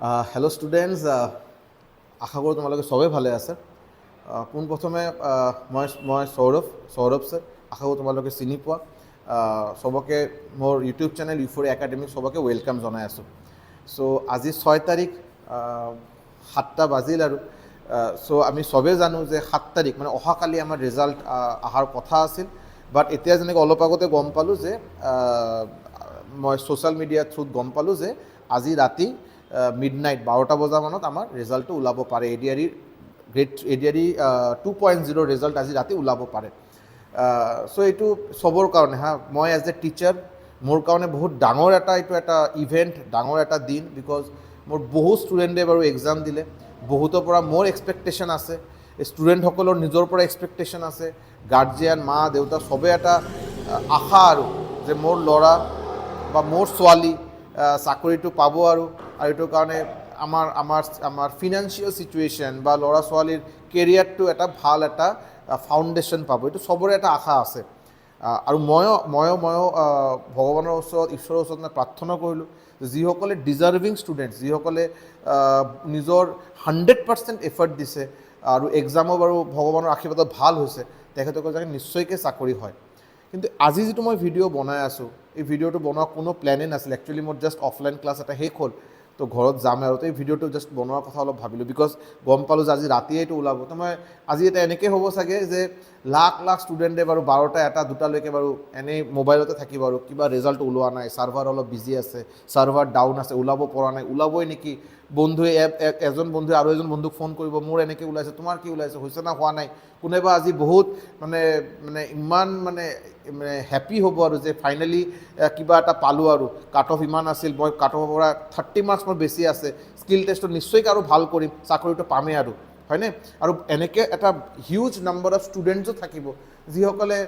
Hello' students, আশা কৰোঁ তোমালোকে চবেই ভালে আছে। পোনপ্ৰথমে মই সৌৰভ ছাৰ, আশা কৰোঁ তোমালোকে চিনি পোৱা। চবকে মোৰ ইউটিউব চেনেল ইউফ'ৰিয়া একাডেমিক চবকে ৱেলকাম জনাই আছোঁ। চ' আজি 6 তাৰিখ, 7টা বাজিল আৰু চ' আমি চবেই জানো যে 7 তাৰিখ মানে অহাকালি আমাৰ ৰিজাল্ট অহাৰ কথা আছিল। বাট এতিয়া যেনেকৈ অলপ আগতে গম পালোঁ যে মই ছ'চিয়েল মিডিয়াৰ থ্ৰুত গম পালোঁ যে আজি ৰাতি মিডনাইট 12টা বজামানত আমাৰ ৰিজাল্টটো ওলাব পাৰে। এডিআৰই 2.0 ৰিজাল্ট আজি ৰাতি ওলাব পাৰে। চ' এইটো চবৰ কাৰণে মই এজ এ টিচাৰ মোৰ কাৰণে বহুত ডাঙৰ এইটো এটা ইভেণ্ট, ডাঙৰ এটা দিন। বিকজ মোৰ বহুত ষ্টুডেণ্টে বাৰু এক্সাম দিলে, বহুতৰ পৰা মোৰ এক্সপেক্টেশ্যন আছে, ষ্টুডেণ্টসকলৰ নিজৰ পৰা এক্সপেক্টেশ্যন আছে, গাৰ্জিয়ান মা দেউতা চবে এটা আশা আৰু যে মোৰ ল'ৰা বা মোৰ ছোৱালী চাকৰিটো পাব আৰু এইটোৰ কাৰণে আমাৰ ফিনান্সিয়েল চিটুৱেশ্যন বা ল'ৰা ছোৱালীৰ কেৰিয়াৰটো এটা ভাল এটা ফাউণ্ডেশ্যন পাব, এইটো চবৰে এটা আশা আছে। আৰু ময়ো ভগৱানৰ ওচৰত, ঈশ্বৰৰ ওচৰত মই প্ৰাৰ্থনা কৰিলোঁ যিসকলে ডিজাৰ্ভিং ষ্টুডেণ্টছ, যিসকলে নিজৰ 100% এফৰ্ট দিছে আৰু এক্সামো বাৰু ভগৱানৰ আশীৰ্বাদত ভাল হৈছে, তেখেতসকলৰ যাতে নিশ্চয়কৈ চাকৰি হয়। কিন্তু আজি যিটো মই ভিডিঅ' বনাই আছোঁ, এই ভিডিঅ'টো বনোৱাৰ কোনো প্লেনেই নাছিল। একচুৱেলি মোৰ জাষ্ট অফলাইন ক্লাছ এটা শেষ হ'ল, তো ঘৰত যাম আৰু তো এই ভিডিঅ'টো জাষ্ট বনোৱাৰ কথা অলপ ভাবিলোঁ। বিকজ গম পালোঁ যে আজি ৰাতিয়ে এইটো ওলাব। তো মই আজি এটা এনেকৈ হ'ব চাগে যে লাখ ষ্টুডেণ্টে বাৰু 12টা 1টা 2টালৈকে বাৰু এনেই মোবাইলতে থাকিব আৰু কিবা ৰিজাল্ট ওলোৱা নাই, ছাৰ্ভাৰ অলপ বিজি আছে, ছাৰ্ভাৰ ডাউন আছে, ওলাব পৰা নাই, ওলাবই নেকি, বন্ধুৱে এজন বন্ধুৱে আৰু এজন বন্ধুক ফোন কৰিব, মোৰ এনেকৈ ওলাইছে, তোমাৰ কি ওলাইছে, হৈছে না হোৱা নাই। কোনোবা আজি বহুত ইমান হেপ্পী হ'ব আৰু যে ফাইনেলি কিবা এটা পালোঁ আৰু কাট অফ ইমান আছিল, মই কাট অফৰ পৰা 30 মাৰ্কছ মোৰ বেছি আছে, স্কিল টেষ্টটো নিশ্চয়কৈ আৰু ভাল কৰিম, চাকৰিটো পামেই আৰু, হয়নে? আৰু এনেকৈ এটা হিউজ নাম্বাৰ অফ ষ্টুডেণ্টছো থাকিব যিসকলে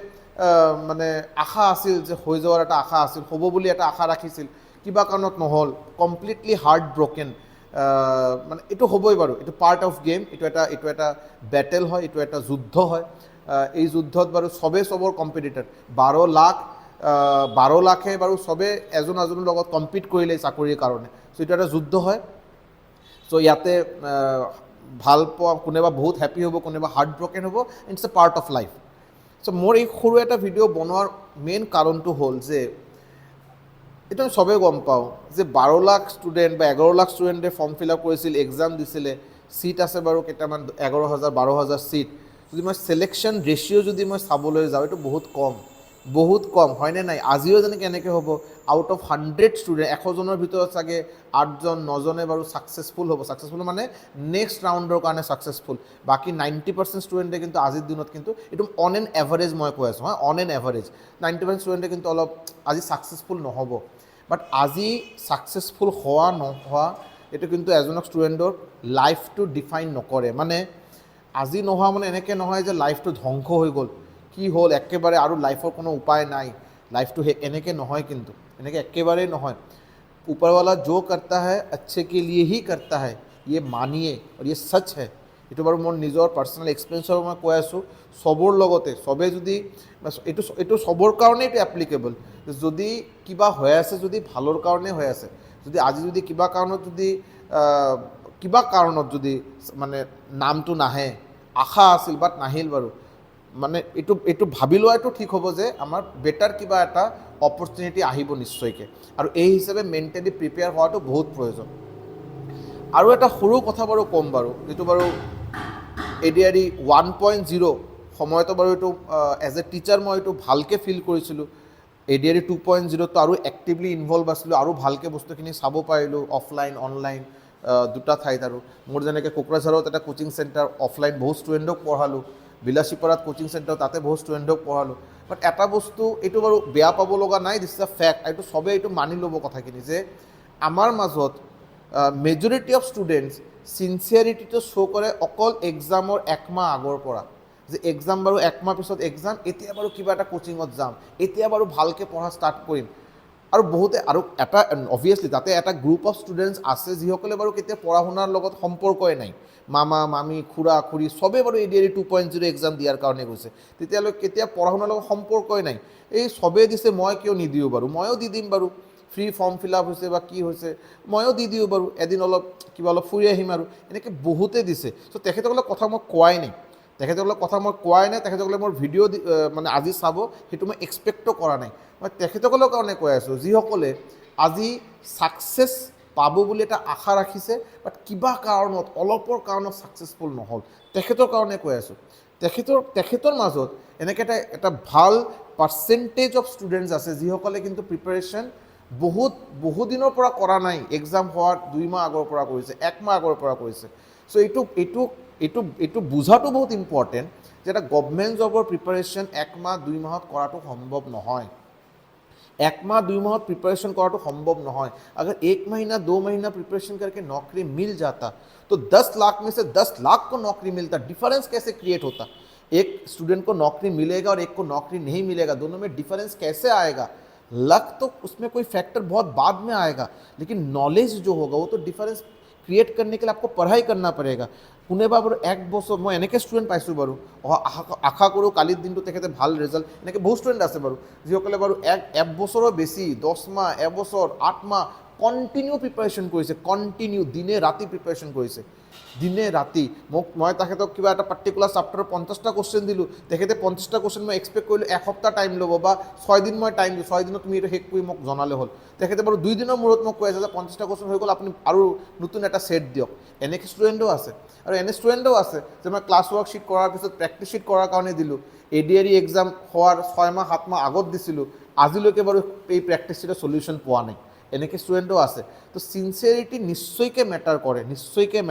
আশা আছিল যে হৈ যোৱাৰ এটা আশা আছিল, হ'ব বুলি এটা আশা ৰাখিছিল, কিবা কাৰণত নহ'ল, কমপ্লিটলি হাৰ্ট ব্ৰকেন। এইটো হ'বই বাৰু, এইটো পাৰ্ট অফ গেম, এইটো এটা বেটেল হয়, এইটো এটা যুদ্ধ হয়। এই যুদ্ধত বাৰু চবৰ কম্পিটিটৰ 12 লাখে বাৰু চবে এজনৰ লগত কম্পিট কৰিলে চাকৰিৰ কাৰণে। চ' এইটো এটা যুদ্ধ হয়। চ' ইয়াতে ভাল পোৱা কোনোবা বহুত হেপ্পী হ'ব, কোনোবা হাৰ্ট ব্ৰকেন হ'ব, it's a part of life. So' মোৰ এই সৰু এটা ভিডিঅ' বনোৱাৰ মেইন কাৰণটো হ'ল যে এইটো আমি চবেই গম পাওঁ যে 12 লাখ ষ্টুডেণ্ট বা 11 লাখ ষ্টুডেণ্টে ফৰ্ম ফিল আপ কৰিছিল, এক্সাম দিছিলে, ছিট আছে বাৰু কেইটামান 11,000 12,000 ছিট। যদি মই ছিলেকশ্যন ৰেচিঅ' যদি মই চাবলৈ যাওঁ, এইটো বহুত কম, হয়নে নাই? আজিও যেনেকৈ এনেকৈ হ'ব, আউট অফ 100 ষ্টুডেণ্ট, 100জনৰ ভিতৰত চাগে 8জন 9জনে বাৰু ছাকচেছফুল হ'ব। ছাকচেছফুল মানে নেক্সট ৰাউণ্ডৰ কাৰণে ছাকচেছফুল। বাকী 90% ষ্টুডেণ্টে কিন্তু আজিৰ দিনত কিন্তু এইটো অন এন এভাৰেজ মই কৈ আছোঁ, অন এন এভাৰেজ 90% ষ্টুডেণ্টে কিন্তু অলপ আজি ছাকচেছফুল নহ'ব। বাট আজি ছাকচেছফুল হোৱা নোহোৱা এইটো কিন্তু এজনক ষ্টুডেণ্টৰ লাইফটো ডিফাইন নকৰে। আজি নোহোৱা এনেকৈ নহয় যে লাইফটো ধ্বংস হৈ গ'ল, কি হ'ল একেবাৰে আৰু লাইফৰ কোনো উপায় নাই, লাইফটো এনেকৈ নহয়, কিন্তু এনেকৈ একেবাৰেই নহয়। ऊपरवाला जो करता है अच्छे के लिए ही करता है, ये मानिए और ये सच है। এইটো বাৰু মোৰ নিজৰ পাৰ্চনেল এক্সপিৰিয়েঞ্চৰ মই কৈ আছোঁ। চবৰ লগতে চবেই যদি এইটো চবৰ কাৰণেই এইটো এপ্লিকেবল। যদি কিবা হৈ আছে, যদি ভালৰ কাৰণে হৈ আছে, যদি আজি যদি কিবা কাৰণত যদি নামটো নাহে, আশা আছিল বাট নাহিল বাৰু, এইটো ভাবি লোৱাটো ঠিক হ'ব যে আমাৰ বেটাৰ কিবা এটা অপৰচুনিটি আহিব নিশ্চয়কৈ। আৰু এই হিচাপে মেণ্টেলি প্ৰিপেয়াৰ হোৱাটো বহুত প্ৰয়োজন। আৰু এটা সৰু কথা বাৰু ক'ম বাৰু, যিটো বাৰু এডিআৰই 1.0 সময়তো বাৰু এইটো এজ এ টিচাৰ মই এইটো ভালকৈ ফিল কৰিছিলোঁ। এডিআৰই 2.0তো আৰু এক্টিভলি ইনভলভ আছিলোঁ, আৰু ভালকৈ বস্তুখিনি চাব পাৰিলোঁ, অফলাইন অনলাইন দুটা ঠাইত। আৰু মোৰ যেনেকৈ কোকৰাঝাৰত এটা কোচিং চেণ্টাৰ অফলাইন বহুত ষ্টুডেণ্টক পঢ়ালোঁ, বিলাসীপাৰাত কোচিং চেণ্টাৰ তাতে বহুত ষ্টুডেণ্টক পঢ়ালোঁ। বাট এটা বস্তু এইটো বাৰু বেয়া পাব লগা নাই, দিছ ইজ আ ফেক্ট। এইটো চবেই এইটো মানি ল'ব কথাখিনি যে আমাৰ মাজত মেজৰিটি অফ ষ্টুডেণ্টছ চিনচিয়াৰিটিটো শ্ব' কৰে অকল এক্সামৰ 1 মাহ আগৰ পৰা, যে এক্সাম বাৰু 1 মাহ পিছত এক্সাম, এতিয়া বাৰু কিবা এটা কোচিঙত যাম, এতিয়া বাৰু ভালকৈ পঢ়া ষ্টাৰ্ট কৰিম। আৰু বহুতে আৰু এটা অবভিয়াছলি তাতে এটা গ্ৰুপ অফ ষ্টুডেণ্টছ আছে যিসকলে বাৰু কেতিয়া পঢ়া শুনাৰ লগত সম্পৰ্কই নাই, মামা মামী খুৰা খুৰী চবেই বাৰু এডিআৰই 2.0 এক্সাম দিয়াৰ কাৰণে গৈছে, তেতিয়ালৈকে কেতিয়া পঢ়া শুনাৰ লগত সম্পৰ্কই নাই, এই চবেই দিছে মই কিয় নিদিওঁ বাৰু, ময়ো দি দিম বাৰু, ফ্ৰী ফৰ্ম ফিল আপ হৈছে বা কি হৈছে ময়ো দি দিওঁ বাৰু, এদিন অলপ কিবা অলপ ফুৰি আহিম আৰু এনেকৈ বহুতে দিছে। চ' তেখেতসকলক কথা মই কোৱাই নাই, তেখেতসকলে মোৰ ভিডিঅ' মানে আজি চাব সেইটো মই এক্সপেক্টো কৰা নাই। মই তেখেতসকলৰ কাৰণে কৈ আছোঁ যিসকলে আজি ছাকচেছ পাব বুলি এটা আশা ৰাখিছে বাট কিবা কাৰণত অলপৰ কাৰণত ছাকচেছফুল নহ'ল, তেখেতৰ কাৰণে কৈ আছোঁ। তেখেতৰ মাজত এনেকৈ এটা ভাল পাৰ্চেণ্টেজ অফ ষ্টুডেণ্টছ আছে যিসকলে কিন্তু প্ৰিপাৰেশ্যন বহু দিনৰ পৰা কৰা নাই, এক্সাম হোৱাৰ 2 মাহ আগৰ পৰা কৰিছে, 1 মাহ আগৰ পৰা কৰিছে। চ' এইটো বুজাটো বহুত ইম্পৰ্টেণ্ট যে এটা গভমেণ্ট জবৰ প্ৰিপাৰেশ্যন 1 মাহ 2 মাহত কৰাটো সম্ভৱ নহয়। 1 माह 2 माह प्रिपरेशन करा तो संभव नहीं। अगर 1 महीना 2 महीना प्रिपरेशन करके नौकरी मिल जाता तो 10 लाख में से 10 लाख को नौकरी मिलता। डिफरेंस कैसे क्रिएट होता? एक स्टूडेंट को नौकरी मिलेगा और एक को नौकरी नहीं मिलेगा, दोनों में डिफरेंस कैसे आएगा? लक तो उसमें कोई फैक्टर बहुत बाद में आएगा, लेकिन नॉलेज जो होगा वो तो डिफरेंस क्रिएट करने के लिए आपको पढ़ाई करना पड़ेगा। কোনোবা বাৰু 1 বছৰ, মই এনেকৈ ষ্টুডেণ্ট পাইছোঁ বাৰু, আশা কৰোঁ কালিৰ দিনটো তেখেতে ভাল ৰিজাল্ট, এনেকৈ বহুত ষ্টুডেণ্ট আছে বাৰু যিসকলে বাৰু 1 বছৰৰ বেছি 10 মাহ 1 বছৰ 8 মাহ কণ্টিনিউ প্ৰিপাৰেশ্যন কৰিছে, কণ্টিনিউ দিনে ৰাতি প্ৰিপাৰেশ্যন কৰিছে, দিনে ৰাতি। মই তেখেতক কিবা এটা পাৰ্টিকুলাৰ চাপ্টাৰৰ 50টা কুৱেশ্যন দিলোঁ, তেখেতে 50টা কুৱেশ্যন মই এক্সপেক্ট কৰিলোঁ 1 সপ্তাহ টাইম ল'ব বা 6 দিন মই টাইম দিওঁ, 6 দিনত তুমি এইটো শেষ কৰি মোক জনালে হ'ল। তেখেতে বাৰু 2 দিনৰ মূৰত মোক কৈ আছে যে 50টা কুৱেশ্যন হৈ গ'ল, আপুনি আৰু নতুন এটা ছেট দিয়ক। এনেকৈ ষ্টুডেণ্টো আছে আৰু এনে ষ্টুডেণ্টো আছে যে মই ক্লাছ ৱৰ্কশ্বীট কৰাৰ পিছত প্ৰেক্টিছ শ্বীট কৰাৰ কাৰণে দিলোঁ, ADRE এক্সাম হোৱাৰ 6 মাহ 7 মাহ আগত দিছিলোঁ, আজিলৈকে বাৰু এই প্ৰেক্টিছ শ্বীটৰ সলিউশ্যন পোৱা নাই। এনেকৈ ষ্টুডেণ্টো আছে। তো চিনচিয়াৰিটি নিশ্চয়কৈ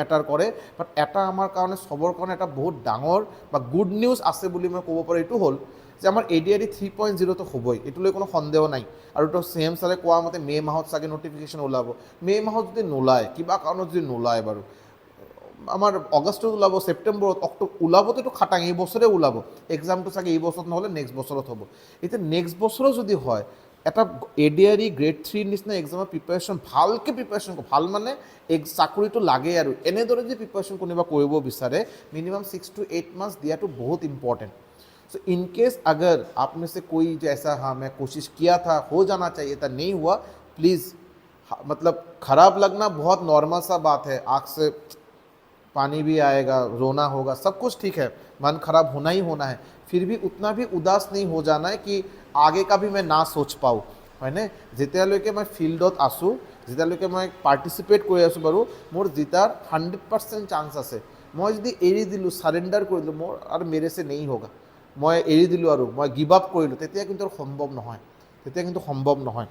মেটাৰ কৰে, বাট এটা আমাৰ কাৰণে চবৰ কাৰণে এটা বহুত ডাঙৰ বা গুড নিউজ আছে বুলি মই ক'ব পাৰোঁ। এইটো হ'ল যে আমাৰ ADRE 3.0 হ'বই, এইটোলৈ কোনো সন্দেহ নাই। আৰু তো CM ছাৰে কোৱা মতে মে' মাহত চাগে নটিফিকেশ্যন ওলাব। মে' মাহত যদি নোলায়, কিবা কাৰণত যদি নোলায় বাৰু, আমাৰ অগষ্টত ওলাব, ছেপ্টেম্বৰত, অক্টোবৰ ওলাবতো এইটো খাটাং, এই বছৰে ওলাব। এক্সামটো চাগে এই বছৰত নহ'লে নেক্সট বছৰত হ'ব। এতিয়া নেক্সট বছৰো যদি হয়, এটা ADRE গ্ৰেড 3 নিচিনা এক্সামৰ প্ৰিপাৰেশ্যন ভালকৈ প্ৰিপাৰেশ্যন কৰোঁ, ভাল মানে চাকৰিটো লাগে আৰু এনেদৰে যদি প্ৰিপাৰেশ্যন কোনোবা কৰিব বিচাৰে মিনিমাম 6 to 8 মান্থছ দিয়াটো বহুত ইম্পৰ্টেণ্ট। सो इन केस अगर आप में से कोई जो ऐसा हाँ मैं कोशिश किया था, हो जाना चाहिए था, नहीं हुआ, प्लीज़ मतलब ख़राब लगना बहुत नॉर्मल सा बात है, आँख से पानी भी आएगा, रोना होगा, सब कुछ ठीक है, मन खराब होना ही होना है, फिर भी उतना भी उदास नहीं हो जाना है कि आगे का भी मैं ना सोच पाऊँ, है ना। যেতিয়ালৈকে মই ফিল্ডত আছোঁ, যেতিয়ালৈকে মই পাৰ্টিচিপেট কৰি আছোঁ বাৰু, মোৰ জিতাৰ 100% চান্স আছে। মই যদি এৰি দিলোঁ, ছাৰেণ্ডাৰ কৰি দিলোঁ, মোৰ আৰু মেৰে সে নেহি হোগা, মই এৰি দিলোঁ আৰু মই গিভ আপ কৰিলোঁ, তেতিয়া কিন্তু সম্ভৱ নহয়।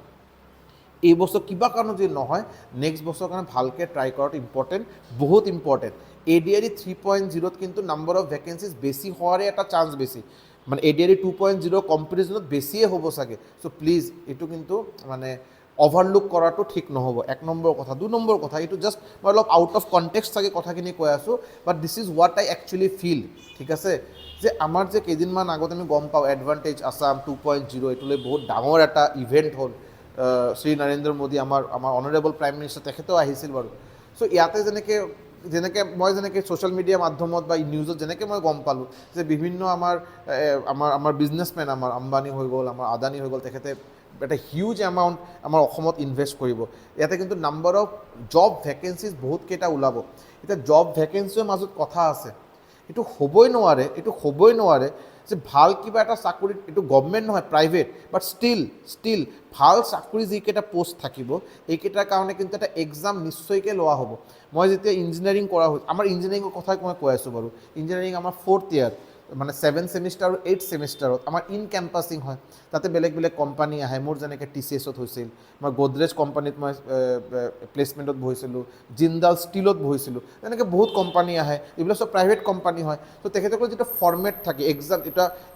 এই বছৰ কিবা কাৰণত যদি নহয়, নেক্সট বছৰৰ কাৰণে ভালকৈ ট্ৰাই কৰাটো ইম্পৰ্টেণ্ট, বহুত ইম্পৰ্টেণ্ট। ADRE 3.0 কিন্তু নাম্বাৰ অফ ভেকেঞ্চিজ বেছি হোৱাৰে এটা চান্স বেছি, মানে ADRE 2.0 কম্পেৰিজনত বেছিয়ে হ'ব চাগে। চ' প্লিজ এইটো কিন্তু মানে অভাৰলুক কৰাটো ঠিক নহ'ব, 1 নম্বৰ কথা। 2 নম্বৰ কথা, এইটো জাষ্ট মই অলপ আউট অফ কণ্টেক্সট চাগে কথাখিনি কৈ আছোঁ, but this is what I actually feel, ঠিক আছে। যে আমাৰ যে কেইদিনমান আগত আমি গম পাওঁ এডভান্টেজ আছাম 2.0 এইটোলৈ বহুত ডাঙৰ এটা ইভেণ্ট হ'ল, শ্ৰী নৰেন্দ্ৰ মোদী আমাৰ অনাৰেবল প্ৰাইম মিনিষ্টাৰ তেখেতেও আহিছিল বাৰু। চ' ইয়াতে যেনেকৈ ছ'চিয়েল মিডিয়া মাধ্যমত বা নিউজত যেনেকৈ মই গম পালোঁ যে বিভিন্ন আমাৰ বিজনেছমেন, আমাৰ আম্বানী হৈ গ'ল, আমাৰ আদানী হৈ গ'ল, তেখেতে এটা হিউজ এমাউণ্ট আমাৰ অসমত ইনভেষ্ট কৰিব। ইয়াতে কিন্তু নাম্বাৰ অফ জব ভেকেঞ্চিজ বহুতকেইটা ওলাব। এতিয়া জব ভেকেঞ্চিৰ মাজত কথা আছে, এইটো হ'বই নোৱাৰে যে ভাল কিবা এটা চাকৰিত, এইটো গভমেণ্ট নহয় প্ৰাইভেট, বাট ষ্টিল ভাল চাকৰি যিকেইটা পোষ্ট থাকিব এইকেইটাৰ কাৰণে কিন্তু এটা এক্সাম নিশ্চয়কৈ লোৱা হ'ব। মই যেতিয়া ইঞ্জিনিয়াৰিং কৰা হ'ল, আমাৰ ইঞ্জিনিয়াৰিঙৰ কথাই মই কৈ আছোঁ বাৰু, ইঞ্জিনিয়াৰিং আমাৰ 4th year মানে 7 ছেমিষ্টাৰ আৰু 8 ছেমিষ্টাৰত আমাৰ ইন কেম্পাছিং হয়, তাতে বেলেগ কোম্পানী আহে। মোৰ যেনেকৈ TCSত হৈছিল, মই গোদৰেজ কোম্পানীত মই প্লেচমেণ্টত বহিছিলোঁ, জিন্দাল ষ্টিলত বহিছিলোঁ, তেনেকৈ বহুত কোম্পানী আহে, এইবিলাক চব প্ৰাইভেট কোম্পানী হয়। তো তেখেতসকলৰ যিটো ফৰ্মেট থাকে এক্সাম,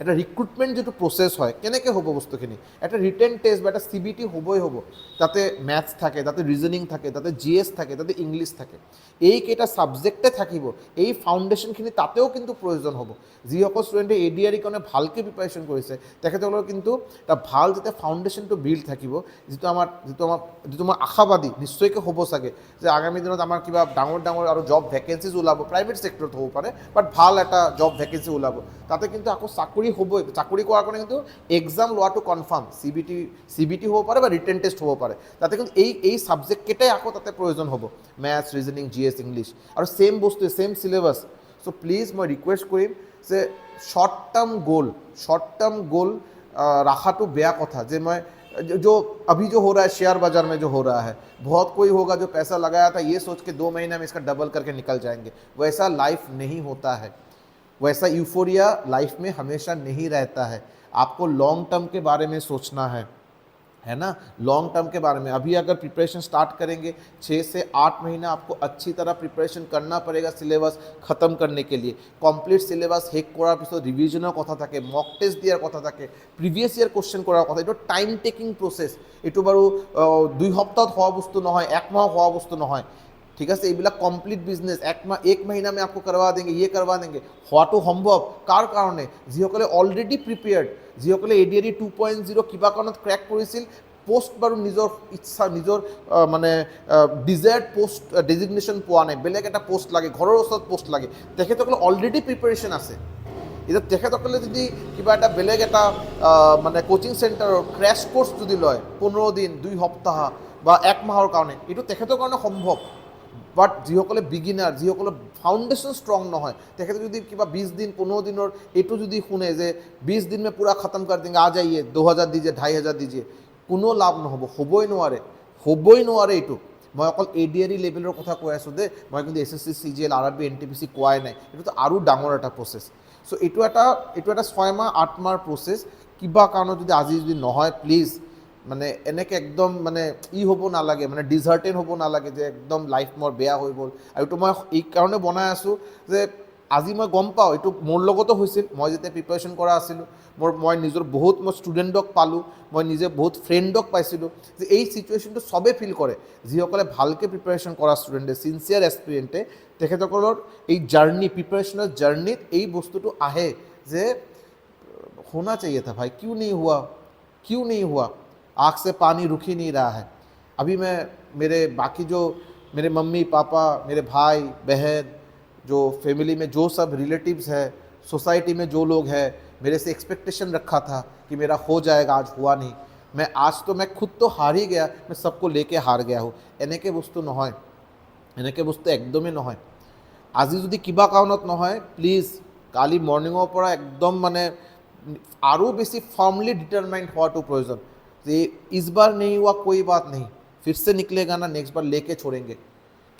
এটা ৰিক্ৰুটমেণ্ট যিটো প্ৰচেছ হয়, কেনেকৈ হ'ব বস্তুখিনি, এটা ৰিটেন টেষ্ট বা এটা CBT হ'বই হ'ব, তাতে মেথছ থাকে, তাতে ৰিজনিং থাকে, তাতে GS থাকে, তাতে ইংলিছ থাকে, এইকেইটা ছাবজেক্টে থাকিব। এই ফাউণ্ডেশ্যনখিনি তাতেও কিন্তু প্ৰয়োজন হ'ব। যি যিসকল ষ্টুডেণ্টে ADRE কাৰণে ভালকৈ প্ৰিপাৰেশ্যন কৰিছে তেখেতসকলৰ কিন্তু এটা ভাল যেতিয়া ফাউণ্ডেশ্যনটো বিল্ড থাকিব, যিটো মই আশাবাদী নিশ্চয়কৈ হ'ব চাগে যে আগামী দিনত আমাৰ কিবা ডাঙৰ আৰু জব ভেকেঞ্চিজ ওলাব, প্ৰাইভেট ছেক্টৰত হ'ব পাৰে, বাট ভাল এটা জব ভেকেঞ্চি ওলাব, তাতে কিন্তু আকৌ চাকৰি হ'বই। চাকৰি কৰাৰ কাৰণে কিন্তু এক্সাম লোৱাটো কনফাৰ্ম, CBT হ'ব পাৰে বা ৰিটেন টেষ্ট হ'ব পাৰে, তাতে কিন্তু এই ছাবজেক্টকেইটাই আকৌ তাতে প্ৰয়োজন হ'ব, মেথছ, ৰিজনিং, GS, ইংলিছ, আৰু ছেম বস্তু ছেম চিলেবাছ। চ' প্লিজ মই ৰিকুৱেষ্ট কৰিম যে শৰ্ট টাৰ্ম গ'ল रखाटू बेया कथा जे मैं जो अभी जो हो रहा है शेयर बाजार में जो हो रहा है, बहुत कोई होगा जो पैसा लगाया था ये सोच के 2 महीने में इसका डबल करके निकल जाएंगे। वैसा लाइफ नहीं होता है, वैसा यूफोरिया लाइफ में हमेशा नहीं रहता है। आपको लॉन्ग टर्म के बारे में सोचना है ना, लॉन्ग टर्म के बारे में। अभी अगर प्रिपरेशन स्टार्ट करेंगे 6 से 8 महीना आपको अच्छी तरह प्रिपरेशन करना पड़ेगा सिलेबास ख़त्म करने के लिए। कमप्लीट सिलेबास हेक करार पिছত रिविजनर कथा थाके, मक टेस्ट दियार कथा थाके, प्रिवियस ईयर क्वेश्चन करार कथा। एटो टाइम टेकिंग प्रोसेस, एटो बारू 2 सप्ताह हवा बस्तु नहय, 1 माह हवा बस्तु नहय, ठीक है। এইবিলাক কমপ্লিট বিজনেছ, 1 महीना में आपको करवा देंगे, ये करवा देंगे, হোৱাটো সম্ভৱ কাৰ কাৰণে? যিসকলে অলৰেডি প্ৰিপেয়াৰ্ড, যিসকলে ADRE 2.0 কিবা কাৰণত ক্ৰেক কৰিছিল, পোষ্ট বাৰু নিজৰ ইচ্ছা নিজৰ মানে ডিজায়াৰ্ড পোষ্ট ডেজিগনেশ্যন পোৱা নাই, বেলেগ এটা পোষ্ট লাগে, ঘৰৰ ওচৰত পোষ্ট লাগে, তেখেতসকলে অলৰেডি প্ৰিপেৰেশ্যন আছে। এতিয়া তেখেতসকলে যদি কিবা এটা বেলেগ এটা মানে কোচিং চেণ্টাৰৰ ক্ৰেছ কোৰ্চ যদি লয় 15 দিন, 2 সপ্তাহ বা 1 মাহৰ কাৰণে, এইটো তেখেতৰ কাৰণে সম্ভৱ। বাট যিসকলে বিগিনাৰ, যিসকলে ফাউণ্ডেশ্যন ষ্ট্ৰং নহয়, তেখেতে যদি কিবা 20 दिन 15 দিনৰ এইটো যদি শুনে যে 20 दिन में पूरा खत्म कर देंगे, आ जाइए 2000 दीजिए 2500 दीजिए, কোনো লাভ নহ'ব, হ'বই নোৱাৰে। এইটো মই অকল ADRE লেভেলৰ কথা কৈ আছোঁ দেই, মই কিন্তু SSC, CGL, RRB, NTPC কোৱাই নাই, এইটোতো আৰু ডাঙৰ এটা প্ৰচেছ। চ' এইটো এটা 6 মাহ 8 মাহৰ প্ৰচেছ। কিবা কাৰণত যদি আজি নহয়, প্লিজ মানে এনেকৈ একদম মানে হ'ব নালাগে, মানে ডিজাৰ্টেন হ'ব নালাগে যে একদম লাইফ মোৰ বেয়া হৈ গ'ল। আৰু এইটো মই এই কাৰণে বনাই আছোঁ যে আজি মই গম পাওঁ, এইটো মোৰ লগতো হৈছিল। মই যেতিয়া প্ৰিপেৰেশ্যন কৰা আছিলোঁ, মই নিজৰ বহুত ষ্টুডেণ্টক পালোঁ, মই নিজে বহুত ফ্ৰেণ্ডক পাইছিলোঁ যে এই চিটুৱেশ্যনটো চবেই ফিল কৰে। যিসকলে ভালকৈ প্ৰিপেৰেশ্যন কৰা ষ্টুডেণ্টে, চিনচিয়াৰ এস্পিৰেণ্টে, তেখেতসকলৰ এই জাৰ্ণি, প্ৰিপেৰেশ্যনৰ জাৰ্ণিত এই বস্তুটো আহে যে होना चाहिए था भाई, क्यों नहीं हुआ, आँख से पानी रुक ही नहीं रहा है। अभी मैं मेरे मम्मी पापा, मेरे भाई बहन, जो फैमिली में जो सब रिलेटिव्स है, सोसाइटी में जो लोग हैं, मेरे से एक्सपेक्टेशन रखा था कि मेरा हो जाएगा, आज हुआ नहीं। आज तो मैं खुद तो हार ही गया, मैं सबको लेके हार गया हूँ। এনেকে বস্তু একদমেই নহয়। আজি যদি কিবা কাৰণত নহয়, প্লিজ কালি মৰ্ণিঙৰ পৰা একদম মানে আৰু বেছি ফাৰ্মলি ডিটাৰমাইণ্ড হোৱাটো প্ৰয়োজন যে इस बार नहीं हुआ कोई बात नहीं, फिर से निकलेगा ना, नेक्स्ट बार लेके छोड़ेंगे।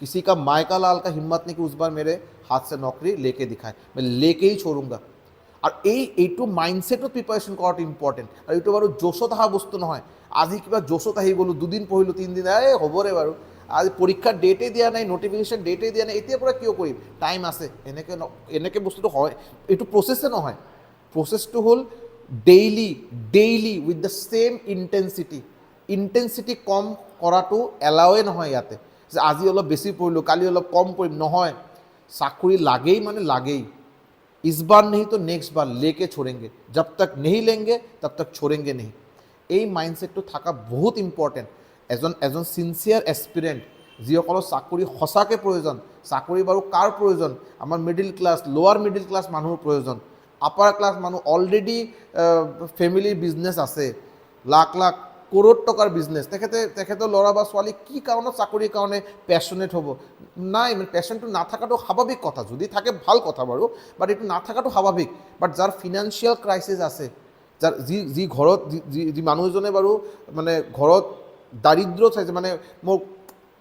किसी का मायका लाल का हिम्मत नहीं कि उस बार मेरे हाथ से नौकरी लेके दिखाए, मैं लेके ही छोड़ूंगा। और এইটো মাইণ্ডছেটত প্ৰিপাৰেশ্যন কৰাটো ইম্পৰ্টেণ্ট। আৰু এইটো বাৰু জোচত অহা বস্তু নহয়, আজি কিবা জোচত আহি গ'লোঁ, 2 দিন পঢ়িলোঁ, 3 দিন হ'বৰে বাৰু, আজি পৰীক্ষাৰ ডেটেই দিয়া নাই, নটিফিকেশ্যন ডেটেই দিয়া নাই, এতিয়াৰ পৰা কিয় কৰিম, টাইম আছে, এনেকৈ বস্তুটো হয়। এইটো প্ৰচেছে নহয়, প্ৰচেছটো হ'ল daily with the same intensity কম কৰাটো এলাওৱে নহয় ইয়াতে, যে আজি অলপ বেছি পঢ়িলোঁ, কালি অলপ কম পঢ়িম, নহয়। চাকৰি লাগেই মানে লাগেই। इस बार नहीं तो नेक्स्ट बार लेके छोड़ेंगे, जब तक नहीं लेंगे तब तक छोड़ेंगे नहीं। এই মাইণ্ডছেটটো থকা বহুত ইম্পৰ্টেণ্ট। এজন চিনচিয়াৰ এস্পিৰেণ্ট, যিসকলৰ চাকৰি সঁচাকৈ প্ৰয়োজন, চাকৰি বাৰু কাৰ প্ৰয়োজন, আমাৰ মিডিল ক্লাছ, লোৱাৰ মিডিল ক্লাছ মানুহৰ প্ৰয়োজন। আপাৰ ক্লাছ মানুহ অলৰেডি ফেমিলিৰ বিজনেছ আছে, লাখ কৰোৰ টকাৰ বিজনেছ, তেখেতৰ ল'ৰা বা ছোৱালী কি কাৰণত চাকৰিৰ কাৰণে পেশ্যনেট হ'ব? নাই, মানে পেশ্যনটো নাথাকাটো স্বাভাৱিক কথা, যদি থাকে ভাল কথা বাৰু, বাট এইটো নাথাকাটো স্বাভাৱিক। বাট যাৰ ফিনান্সিয়েল ক্ৰাইচিছ আছে, যাৰ যি ঘৰত যি মানুহজনে বাৰু মানে ঘৰত দাৰিদ্ৰ চাইছে, মানে মোৰ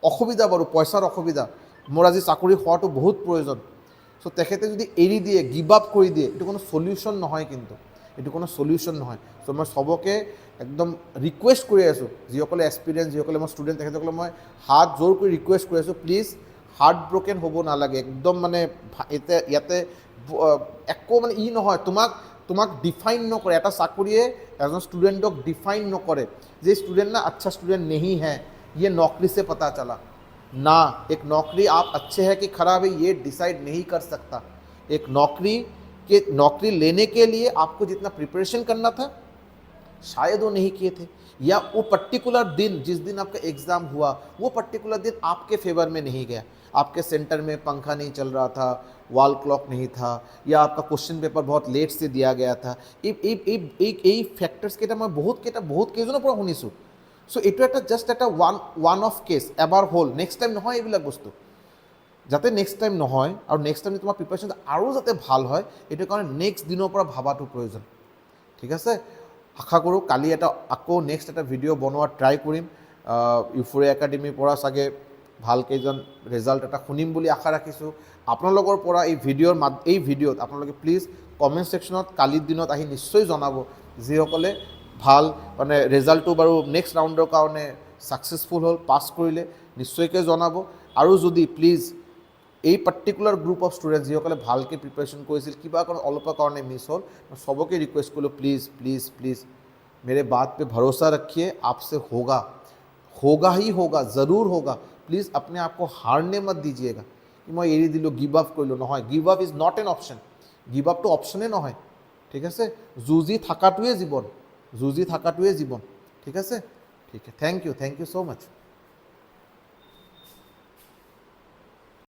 অসুবিধা বাৰু, পইচাৰ অসুবিধা, মোৰ আজি চাকৰি হোৱাটো বহুত প্ৰয়োজন, চ' তেখেতে যদি এৰি দিয়ে, গিভ আপ কৰি দিয়ে, এইটো কোনো চলিউশ্যন নহয়, কিন্তু এইটো কোনো চলিউশ্যন নহয়। চ' মই চবকে একদম ৰিকুৱেষ্ট কৰি আছোঁ, যিসকলে এক্সপিৰিয়েঞ্চ, যিসকলে মই ষ্টুডেণ্ট, তেখেতসকলে মই হাত জোৰ কৰি ৰিকুৱেষ্ট কৰি আছোঁ, প্লিজ হাৰ্ট ব্ৰকেন হ'ব নালাগে একদম। মানে ইয়াতে একো মানে নহয়, তোমাক ডিফাইন নকৰে, এটা চাকৰিয়ে এজন ষ্টুডেণ্টক ডিফাইন নকৰে যে स्टूडेंट ना अच्छा स्टूडेंट नहीं है, ये नौकरी से पता चला ना। एक नौकरी आप अच्छे है कि ख़राब है ये डिसाइड नहीं कर सकता। एक नौकरी कि नौकरी लेने के लिए आपको जितना प्रिपरेशन करना था शायद वो नहीं किए थे, या वो पर्टिकुलर दिन जिस दिन आपका एग्ज़ाम हुआ वो पर्टिकुलर दिन आपके फेवर में नहीं गया, आपके सेंटर में पंखा नहीं चल रहा था, वॉल क्लॉक नहीं था, या आपका क्वेश्चन पेपर बहुत लेट से दिया गया था। এই ফেক্টরসকেইটা মই বহুত কেইজনৰ পৰা শুনিছোঁ। চ' এইটো এটা জাষ্ট এটা ওৱান অফ কেছ, এবাৰ হ'ল, নেক্সট টাইম নহয় এইবিলাক বস্তু, যাতে নেক্সট টাইম নহয় আৰু নেক্সট টাইম তোমাৰ প্ৰিপাৰেশ্যন আৰু যাতে ভাল হয় এইটো কাৰণে নেক্সট দিনৰ পৰা ভাবাটো প্ৰয়োজন। ঠিক আছে, আশা কৰোঁ কালি এটা আকৌ নেক্সট এটা ভিডিঅ' বনোৱাৰ ট্ৰাই কৰিম। ইউফোৰিয়া একাডেমীৰ পৰা চাগে ভাল কেইজন ৰিজাল্ট এটা শুনিম বুলি আশা ৰাখিছোঁ। আপোনালোকৰ পৰা এই ভিডিঅ'ত আপোনালোকে প্লিজ কমেণ্ট ছেকশ্যনত কালিৰ দিনত আহি নিশ্চয় জনাব, যিসকলে ভাল মানে ৰিজাল্টটো বাৰু নেক্সট ৰাউণ্ডৰ কাৰণে ছাকচেছফুল হ'ল, পাছ কৰিলে নিশ্চয়কৈ জনাব। আৰু যদি প্লিজ এই পাৰ্টিকুলাৰ গ্ৰুপ অফ ষ্টুডেণ্ট যিসকলে ভালকৈ প্ৰিপাৰেশ্যন কৰিছিল, কিবা কাৰণ অলপৰ কাৰণে মিছ হ'ল, মই চবকে ৰিকুৱেষ্ট কৰিলোঁ প্লিজ প্লিজ প্লিজ मेरे बात पे भरोसा रखिए, आपसे होगा ही होगा, ज़रूर होगा। प्लीज़ अपने आप को हारने मत दीजिएगा कि मैं एरि दिलो, गिव अप কৰিলোঁ, নহয়, give up is not an option, give up तो ऑप्शने নহয়। ঠিক আছে, যুঁজি থাকাটোৱে জীৱন, ঠিক আছে, ঠিক আছে, থ্যাংক ইউ সো মাচ।